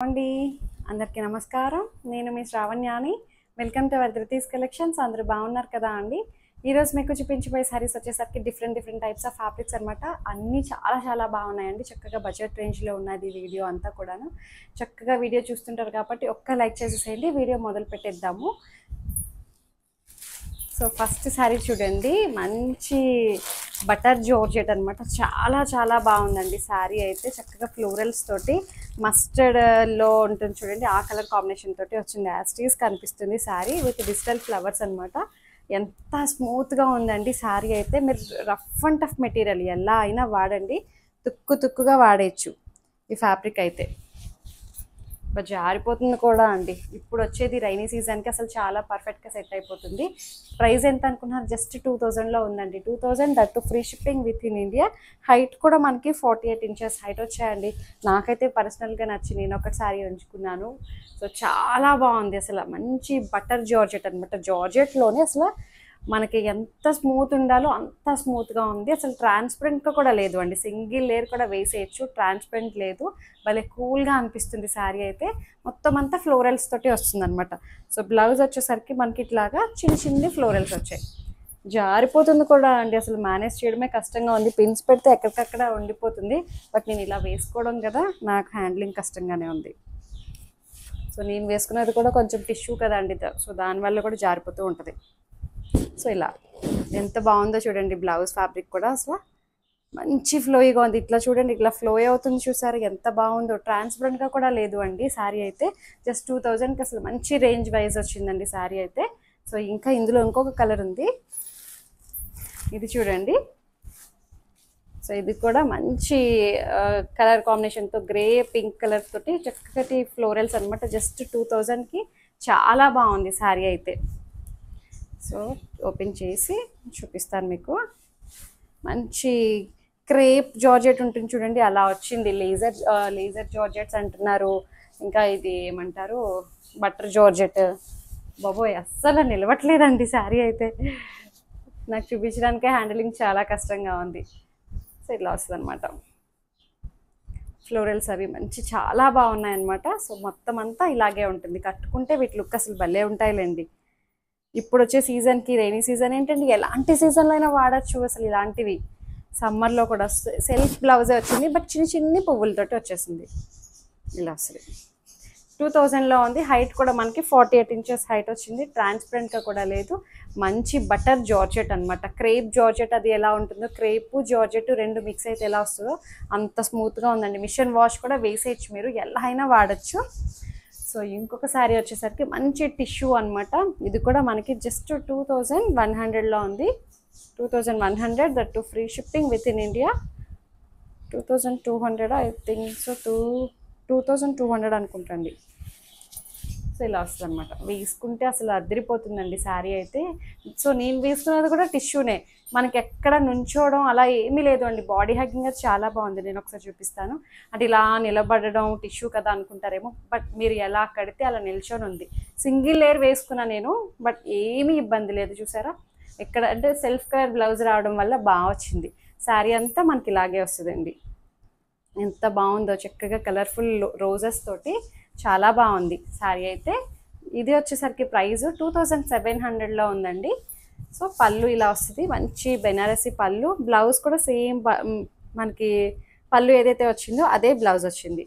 అండి అందరికీ నమస్కారం. నేను మీ శ్రావణ్యాని. Welcome to our Dhruti's collections. అందరూ బాగున్నారు కదా అండి. ఈరోజు మీకు చూపించబోయే సారీస్ వచ్చేసరికి డిఫరెంట్ టైప్స్ ఆఫ్ ఫ్యాబ్రిక్స్ అనమాట. అన్నీ చాలా బాగున్నాయండి. చక్కగా బడ్జెట్ రేంజ్లో ఉన్నది వీడియో అంతా కూడాను. చక్కగా వీడియో చూస్తుంటారు కాబట్టి ఒక్క లైక్ చేసేసేయండి. వీడియో మొదలు పెట్టేద్దాము. సో ఫస్ట్ శారీ చూడండి, మంచి బటర్ జార్జెట్ అనమాట. చాలా బాగుందండి శారీ అయితే. చక్కగా ఫ్లోరల్స్ తోటి మస్టర్డ్లో ఉంటుంది చూడండి, ఆ కలర్ కాంబినేషన్ తోటి వచ్చింది. యాస్టీస్ కనిపిస్తుంది శారీ విత్ డిజిటల్ ఫ్లవర్స్ అనమాట. ఎంత స్మూత్గా ఉందండి శారీ అయితే. మీరు రఫ్ అండ్ టఫ్ మెటీరియల్ ఎలా అయినా వాడండి, తుక్కుగా వాడేయచ్చు ఈ ఫ్యాబ్రిక్ అయితే. జారిపోతుంది కూడా అండి. ఇప్పుడు వచ్చేది రైనీ సీజన్కి అసలు చాలా పర్ఫెక్ట్గా సెట్ అయిపోతుంది. ప్రైస్ ఎంత అనుకున్నారు? జస్ట్ 2000లో ఉందండి. 2000 that free shipping with in India. Height కూడా మనకి 48 ఇంచెస్ హైట్ వచ్చాయండి. నాకైతే పర్సనల్గా నచ్చి నేను ఒకటి శారీ ఉంచుకున్నాను. సో చాలా బాగుంది అసలు. మంచి బటర్ జార్జెట్ అనమాట. జార్జెట్లోనే అసలు మనకి ఎంత స్మూత్ ఉండాలో అంత స్మూత్గా ఉంది. అసలు ట్రాన్స్పరెంట్గా కూడా లేదు అండి. సింగిల్ లేయర్ కూడా వేసేయచ్చు, ట్రాన్స్పరెంట్ లేదు. భలే కూల్గా అనిపిస్తుంది శారీ అయితే. మొత్తం అంతా ఫ్లోరల్స్ తోటి వస్తుంది అనమాట. సో బ్లౌజ్ వచ్చేసరికి మనకి ఇట్లాగా చిన్న ఫ్లోరల్స్ వచ్చాయి. జారిపోతుంది కూడా అండి. అసలు మేనేజ్ చేయడమే కష్టంగా ఉంది. పిన్స్ పెడితే ఎక్కడికక్కడ ఉండిపోతుంది. బట్ నేను ఇలా వేసుకోవడం కదా, నాకు హ్యాండ్లింగ్ కష్టంగానే ఉంది. సో నేను వేసుకున్నది కూడా కొంచెం టిష్యూ కదా అండి, సో దానివల్ల కూడా జారిపోతూ ఉంటుంది. సో ఇలా ఎంత బాగుందో చూడండి. బ్లౌజ్ ఫ్యాబ్రిక్ కూడా అసలు మంచి ఫ్లోయిగా ఉంది. ఇట్లా చూడండి, ఇట్లా ఫ్లో అవుతుంది చూసారు ఎంత బాగుందో. ట్రాన్స్పరెంట్గా కూడా లేదు అండి శారీ అయితే. జస్ట్ 2000కి అసలు మంచి రేంజ్ వైజ్ వచ్చిందండి శారీ అయితే. సో ఇంకా ఇందులో ఇంకొక కలర్ ఉంది, ఇది చూడండి. సో ఇది కూడా మంచి కలర్ కాంబినేషన్తో గ్రే పింక్ కలర్ తోటి చక్కటి ఫ్లోరల్స్ అనమాట. జస్ట్ 2000కి చాలా బాగుంది శారీ అయితే. సో ఓపెన్ చేసి చూపిస్తాను మీకు. మంచి క్రేప్ జార్జెట్ ఉంటుంది చూడండి, అలా వచ్చింది. లేజర్ జార్జెట్స్ అంటున్నారు, ఇంకా ఇది ఏమంటారు, బటర్ జార్జెట్. బాబోయ్ అస్సలు నిలవట్లేదండి శారీ అయితే. నాకు చూపించడానికే హ్యాండిలింగ్ చాలా కష్టంగా ఉంది. సో ఇట్లా వస్తుంది అనమాట. ఫ్లోరల్స్ అవి మంచి చాలా బాగున్నాయన్నమాట. సో మొత్తం అంతా ఇలాగే ఉంటుంది. కట్టుకుంటే వీటి లుక్ అసలు భలే ఉంటాయిలేండి. ఇప్పుడు వచ్చే సీజన్కి, రైనీ సీజన్ ఏంటండి, ఎలాంటి సీజన్లో అయినా వాడచ్చు అసలు ఇలాంటివి. సమ్మర్లో కూడా సెల్ఫ్ బ్లౌజే వచ్చింది, బట్ చిన్ని పువ్వులతోటి వచ్చేసింది. ఇలా వస్తుంది. 2000లో ఉంది. హైట్ కూడా మనకి 48 ఇంచెస్ హైట్ వచ్చింది. ట్రాన్స్పరెంట్గా కూడా లేదు. మంచి బటర్ జార్జెట్ అనమాట. క్రేప్ జార్జెట్ అది ఎలా ఉంటుందో, క్రేపు జార్జెట్ రెండు మిక్స్ అయితే ఎలా వస్తుందో అంత స్మూత్గా ఉందండి. మిషన్ వాష్ కూడా వేసేయచ్చు, మీరు ఎలా అయినా వాడచ్చు. సో ఇంకొక శారీ వచ్చేసరికి మంచి టిష్యూ అనమాట. ఇది కూడా మనకి జస్ట్ 2100లో ఉంది. 2100 that to free shipping with in India. 2200 I think. So 2200 అనుకుంటండి. సో ఇలా వస్తుంది అనమాట. వేసుకుంటే అసలు అదిరిపోతుందండి శారీ అయితే. సో నేను వేసుకున్నది కూడా టిష్యూనే. మనకి ఎక్కడ నుంచోవడం అలా ఏమీ లేదు అండి. బాడీ హగ్గింగ్ అది చాలా బాగుంది. నేను ఒకసారి చూపిస్తాను. అంటే ఇలా నిలబడడం టిష్యూ కదా అనుకుంటారేమో, బట్ మీరు ఎలా కడితే అలా నిల్చొని ఉంది. సింగిల్ లేయర్ వేసుకున్నా నేను, బట్ ఏమీ ఇబ్బంది లేదు. చూసారా, ఎక్కడ అంటే సెల్ఫ్ కలర్ బ్లౌజ్ రావడం వల్ల బాగా వచ్చింది. శారీ అంతా మనకి ఇలాగే వస్తుందండి. ఎంత బాగుందో, చక్కగా కలర్ఫుల్ రోజెస్ తోటి చాలా బాగుంది శారీ అయితే. ఇది వచ్చేసరికి ప్రైస్ 2700లో ఉందండి. సో పళ్ళు ఇలా వస్తుంది, మంచి బెనారసి పళ్ళు. బ్లౌజ్ కూడా సేమ్ మనకి పళ్ళు ఏదైతే వచ్చిందో అదే బ్లౌజ్ వచ్చింది.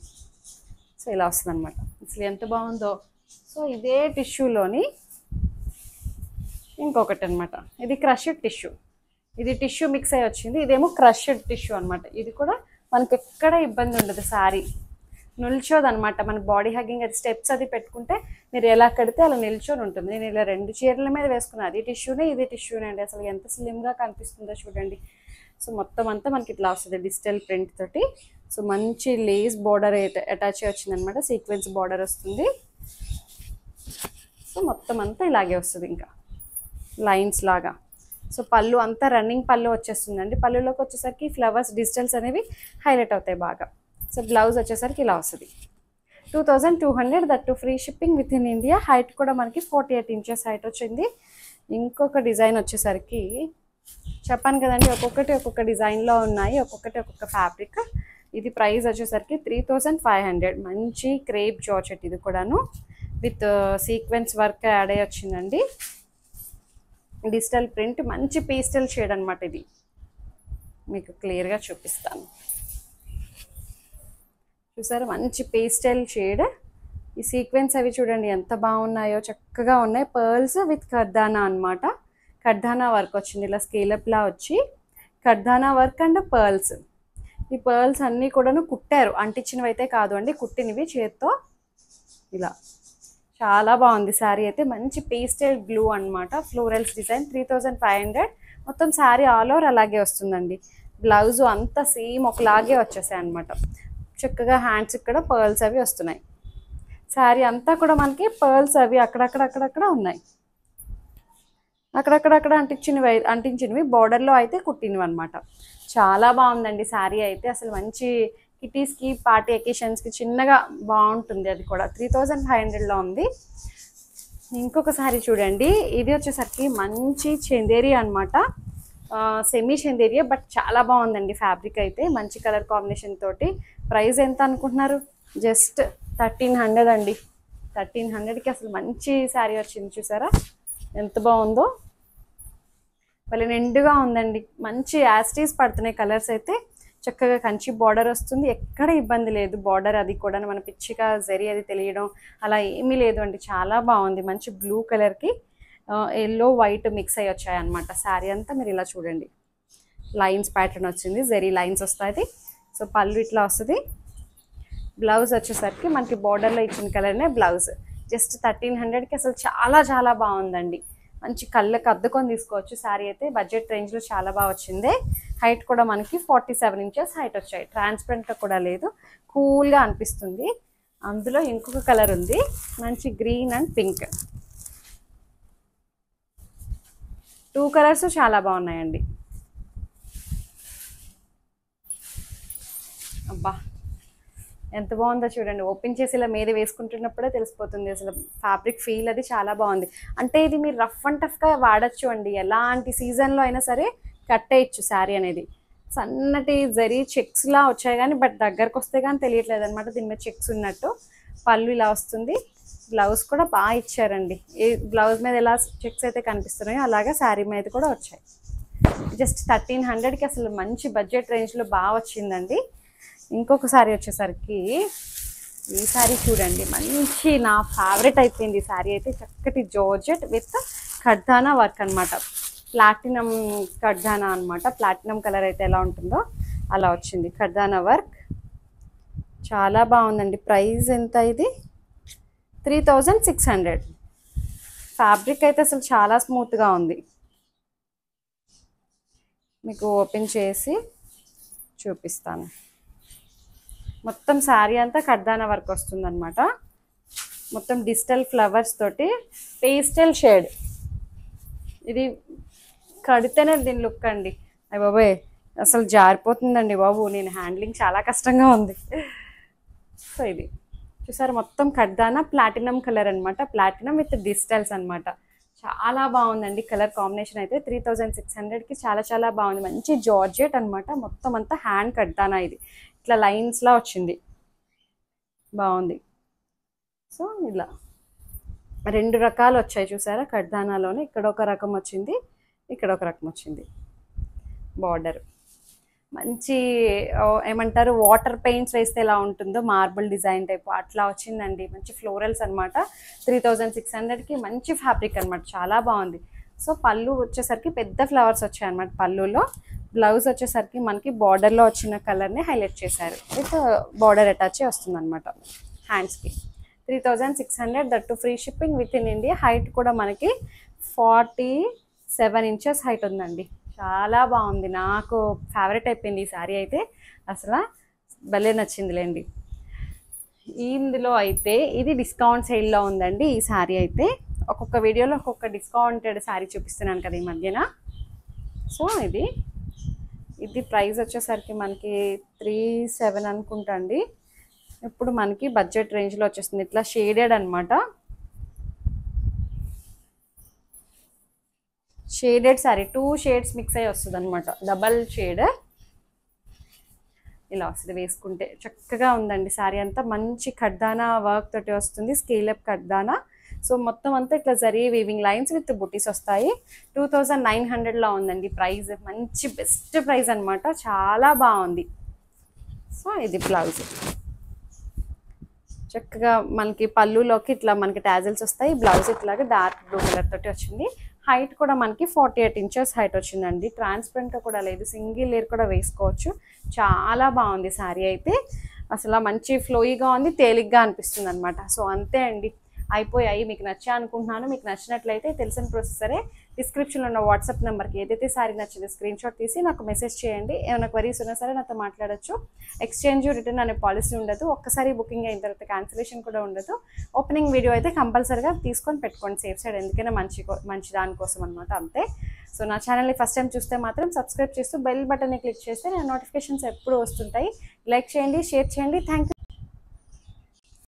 సో ఇలా వస్తుంది అనమాట. అసలు ఎంత బాగుందో. సో ఇదే టిష్యూలోని ఇంకొకటి అనమాట. ఇది క్రష్డ్ టిష్యూ. ఇది టిష్యూ మిక్స్ అయ్యి వచ్చింది. ఇదేమో క్రష్డ్ టిష్యూ అనమాట. ఇది కూడా మనకి ఎక్కడ ఇబ్బంది ఉండదు. శారీ నిల్చోదనమాట. మన బాడీ హగ్గింగ్ అది స్టెప్స్ అది పెట్టుకుంటే మీరు ఎలా కడితే అలా నిల్చొని ఉంటుంది. నేను ఇలా రెండు చీరల మీద వేసుకున్నాను. అది టిష్యూనే, ఇది టిష్యూనే అండి. అసలు ఎంత స్లిమ్గా కనిపిస్తుందో చూడండి. సో మొత్తం అంతా మనకి ఇట్లా వస్తుంది డిజిటల్ ప్రింట్ తోటి. సో మంచి లేస్ బార్డర్ అటాచ్ వచ్చిందనమాట. సీక్వెన్స్ బార్డర్ వస్తుంది. సో మొత్తం అంతా ఇలాగే వస్తుంది, ఇంకా లైన్స్ లాగా. సో పళ్ళు అంతా రన్నింగ్ పళ్ళు వచ్చేస్తుందండి. పళ్ళులోకి వచ్చేసరికి ఫ్లవర్స్ డిజిటల్స్ అనేవి హైలైట్ అవుతాయి బాగా. సో బ్లౌజ్ వచ్చేసరికి ఇలా వస్తుంది. 2200 that to free shipping with in India. Height కూడా మనకి 48 ఇంచెస్ హైట్ వచ్చింది. ఇంకొక డిజైన్ వచ్చేసరికి చెప్పాను కదండి, ఒక్కొక్కటి ఒక్కొక్క డిజైన్లో ఉన్నాయి, ఒక్కొక్కటి ఒక్కొక్క ఫ్యాబ్రిక్. ఇది ప్రైస్ వచ్చేసరికి 3500. మంచి క్రేప్ జార్జెట్ ఇది కూడాను విత్ సీక్వెన్స్ వర్క్ యాడ్ అయ్యి వచ్చిందండి. డిజిటల్ ప్రింట్ మంచి పేస్టల్ షేడ్ అనమాట. ఇది మీకు క్లియర్గా చూపిస్తాను. చూసారా మంచి పేస్టల్ షేడ్. ఈ సీక్వెన్స్ అవి చూడండి ఎంత బాగున్నాయో, చక్కగా ఉన్నాయి. పర్ల్స్ విత్ కర్దానా అనమాట. కర్దానా వర్క్ వచ్చింది ఇలా స్కేలప్లా వచ్చి, కర్దానా వర్క్ అండ్ పర్ల్స్. ఈ పర్ల్స్ అన్నీ కూడాను కుట్టారు, అంటించినవి అయితే కాదు అండి, కుట్టినవి చేత్తో. ఇలా చాలా బాగుంది శారీ అయితే. మంచి పేస్టల్ బ్లూ అనమాట, ఫ్లోరల్స్ డిజైన్. 3500. మొత్తం శారీ ఆల్ ఓవర్ అలాగే వస్తుందండి. బ్లౌజ్ అంతా సేమ్ ఒకలాగే వచ్చేసాయి అనమాట. చక్కగా హ్యాండ్స్ ఇక్కడ పర్ల్స్ అవి వస్తున్నాయి. శారీ అంతా కూడా మనకి పర్ల్స్ అవి అక్కడక్కడ ఉన్నాయి. అక్కడక్కడ అంటించినవి బార్డర్లో అయితే కుట్టినవి అనమాట. చాలా బాగుందండి శారీ అయితే. అసలు మంచి కిటీస్కి, పార్టీ ఎకేషన్స్కి చిన్నగా బాగుంటుంది. అది కూడా 3500లో ఉంది. ఇంకొక శారీ చూడండి. ఇది వచ్చేసరికి మంచి చందేరి అనమాట. సెమీ చందేరియే బట్ చాలా బాగుందండి ఫ్యాబ్రిక్ అయితే. మంచి కలర్ కాంబినేషన్ తోటి. ప్రైస్ ఎంత అనుకుంటున్నారు? జస్ట్ 1300 అండి. 1300కి అసలు మంచి శారీ వచ్చింది. చూసారా ఎంత బాగుందో. మళ్ళీ నిండుగా ఉందండి. మంచి యాస్టీస్ పడుతున్నాయి కలర్స్ అయితే. చక్కగా కంచి బార్డర్ వస్తుంది, ఎక్కడ ఇబ్బంది లేదు. బార్డర్ అది కూడా మన పిచ్చిగా జరీ అది తెలియడం అలా ఏమీ లేదు అండి. చాలా బాగుంది. మంచి బ్లూ కలర్కి ఎల్లో వైట్ మిక్స్ అయ్యి వచ్చాయి అనమాట. శారీ అంతా మీరు ఇలా చూడండి. లైన్స్ ప్యాటర్న్ వచ్చింది, జరీ లైన్స్ వస్తాయి. సో పళ్ళు ఇట్లా వస్తుంది. బ్లౌజ్ వచ్చేసరికి మనకి బార్డర్లో ఇచ్చిన కలర్నే బ్లౌజ్. జస్ట్ 1300కి అసలు చాలా బాగుందండి. మంచి కళ్ళకి అద్దుకొని తీసుకోవచ్చు శారీ అయితే. బడ్జెట్ రేంజ్లో చాలా బాగా వచ్చింది. హైట్ కూడా మనకి 47 ఇంచెస్ హైట్ వచ్చాయి. ట్రాన్స్పరెంట్గా కూడా లేదు, కూల్గా అనిపిస్తుంది. అందులో ఇంకొక కలర్ ఉంది, మంచి గ్రీన్ అండ్ పింక్. 2 కలర్స్ చాలా బాగున్నాయండి. అబ్బా ఎంత బాగుందో చూడండి. ఓపెన్ చేసి ఇలా మీద వేసుకుంటున్నప్పుడే తెలిసిపోతుంది అసలు ఫ్యాబ్రిక్ ఫీల్ అది చాలా బాగుంది. అంటే ఇది మీరు రఫ్ అండ్ టఫ్గా వాడచ్చు అండి. ఎలాంటి సీజన్లో అయినా సరే కట్టేయచ్చు శారీ అనేది. సన్నటి జరీ చెక్స్లా వచ్చాయి కానీ బట్ దగ్గరకు వస్తే కానీ తెలియట్లేదు అనమాట దీని మీద చెక్స్ ఉన్నట్టు. పళ్ళు ఇలా వస్తుంది. బ్లౌజ్ కూడా బాగా ఇచ్చారండి. ఏ బ్లౌజ్ మీద ఎలా చెక్స్ అయితే కనిపిస్తున్నాయో అలాగే శారీ మీద కూడా వచ్చాయి. జస్ట్ 1300కి అసలు మంచి బడ్జెట్ రేంజ్లో బాగా వచ్చిందండి. ఇంకొక శారీ వచ్చేసరికి ఈ శారీ చూడండి. మంచి నా ఫేవరెట్ అయిపోయింది ఈ శారీ అయితే. చక్కటి జార్జెట్ విత్ కర్దానా వర్క్ అనమాట. ప్లాటినం కర్దానా అనమాట. ప్లాటినం కలర్ అయితే ఎలా ఉంటుందో అలా వచ్చింది. కర్దానా వర్క్ చాలా బాగుందండి. ప్రైస్ ఎంత? ఇది 3600. ఫ్యాబ్రిక్ అయితే అసలు చాలా స్మూత్గా ఉంది. మీకు ఓపెన్ చేసి చూపిస్తాను. మొత్తం శారీ అంతా కర్దానా వర్క్ వస్తుంది అనమాట. మొత్తం డిజిటల్ ఫ్లవర్స్ తోటి పేస్టల్ షేడ్. ఇది కడితేనే దీని లుక్ అండి. అయ్య బాబోయ్ అసలు జారిపోతుందండి బాబు. నేను హ్యాండ్లింగ్ చాలా కష్టంగా ఉంది. సో ఇది చూసారు మొత్తం కర్దానా ప్లాటినం కలర్ అనమాట. ప్లాటినం విత్ డిజిటల్స్ అనమాట. చాలా బాగుందండి కలర్ కాంబినేషన్ అయితే. 3600కి చాలా బాగుంది. మంచి జార్జెట్ అనమాట. మొత్తం అంతా హ్యాండ్ కర్దానా. ఇది ఇట్లా లైన్స్లా వచ్చింది, బాగుంది. సో ఇలా 2 రకాలు వచ్చాయి చూసారా కర్దానాలోనే. ఇక్కడ ఒక రకం వచ్చింది, ఇక్కడ ఒక రకం వచ్చింది. బార్డర్ మంచి ఏమంటారు వాటర్ పెయింట్స్ వేస్తే ఎలా ఉంటుందో మార్బుల్ డిజైన్ టైప్ అట్లా వచ్చిందండి. మంచి ఫ్లోరల్స్ అనమాట. 3600కి మంచి ఫ్యాబ్రిక్ అనమాట. చాలా బాగుంది. సో పళ్ళు వచ్చేసరికి పెద్ద ఫ్లవర్స్ వచ్చాయి అనమాట పళ్ళులో. బ్లౌజ్ వచ్చేసరికి మనకి బార్డర్లో వచ్చిన కలర్ని హైలైట్ చేశారు. విత్ బార్డర్ అటాచ్ వస్తుంది అనమాట హ్యాండ్స్కి. 3600 that free shipping with in India. Height కూడా మనకి 47 ఇంచెస్ హైట్ ఉందండి. చాలా బాగుంది. నాకు ఫేవరెట్ అయిపోయింది ఈ శారీ అయితే. అసలు భలే నచ్చిందిలేండి. ఇందులో అయితే ఇది డిస్కౌంట్ సేల్లో ఉందండి ఈ శారీ అయితే. ఒక్కొక్క వీడియోలో ఒక్కొక్క డిస్కౌంటెడ్ శారీ చూపిస్తున్నాను కదా ఈ మధ్యన. సో ఇది ప్రైస్ వచ్చేసరికి మనకి 37 అనుకుంటా అండి. ఇప్పుడు మనకి బడ్జెట్ రేంజ్లో వచ్చేస్తుంది. ఇట్లా షేడెడ్ అనమాట. షేడెడ్ శారీ 2 షేడ్స్ మిక్స్ అయ్యి వస్తుంది అనమాట. Double shade. ఇలా వస్తుంది వేసుకుంటే. చక్కగా ఉందండి శారీ అంతా. మంచి కడ్దానా వర్క్ తోటి వస్తుంది, స్కేలప్ కడ్దానా. సో మొత్తం అంతా ఇట్లా జరీ వీవింగ్ లైన్స్ విత్ బుటీస్ వస్తాయి. 2900లో ఉందండి ప్రైస్. మంచి బెస్ట్ ప్రైస్ అనమాట, చాలా బాగుంది. సో ఇది బ్లౌజ్. చక్కగా మనకి పళ్ళులోకి ఇట్లా మనకి టాజిల్స్ వస్తాయి. బ్లౌజ్ ఇట్లాగా డార్క్ బ్లూ కలర్ తోటి వచ్చింది. హైట్ కూడా మనకి 48 ఇంచెస్ హైట్ వచ్చిందండి. ట్రాన్స్పరెంట్గా కూడా లేదు, సింగిల్ లేయర్ కూడా వేసుకోవచ్చు. చాలా బాగుంది శారీ అయితే. అసలు మంచి ఫ్లోయిగా ఉంది, తేలిగ్గా అనిపిస్తుంది అనమాట. సో అంతే అండి, అయిపోయాయి. మీకు నచ్చా అనుకుంటున్నాను. మీకు నచ్చినట్లయితే తెలిసిన ప్రొసెసరే, డిస్క్రిప్షన్లో ఉన్న వాట్సాప్ నెంబర్కి ఏదైతే శారీ నచ్చిందో స్క్రీన్ షాట్ తీసి నాకు మెసేజ్ చేయండి. ఏమైనా క్వరీస్ ఉన్నా సరే నాతో మాట్లాడచ్చు. ఎక్స్చేంజ్ రిటర్న్ అనే పాలసీ ఉండదు. ఒక్కసారి బుకింగ్ అయిన తర్వాత క్యాన్సిలేషన్ కూడా ఉండదు. ఓపెనింగ్ వీడియో అయితే కంపల్సరీగా తీసుకొని పెట్టుకోండి, సేఫ్ సైడ్. ఎందుకైనా మంచి దానికోసం అనమాట, అంతే. సో నా ఛానల్ని ఫస్ట్ టైం చూస్తే మాత్రం సబ్స్క్రైబ్ చేస్తూ బెల్ బటన్ని క్లిక్ చేస్తే నా నోటిఫికేషన్స్ ఎప్పుడు వస్తుంటాయి. లైక్ చేయండి, షేర్ చేయండి. Thank you.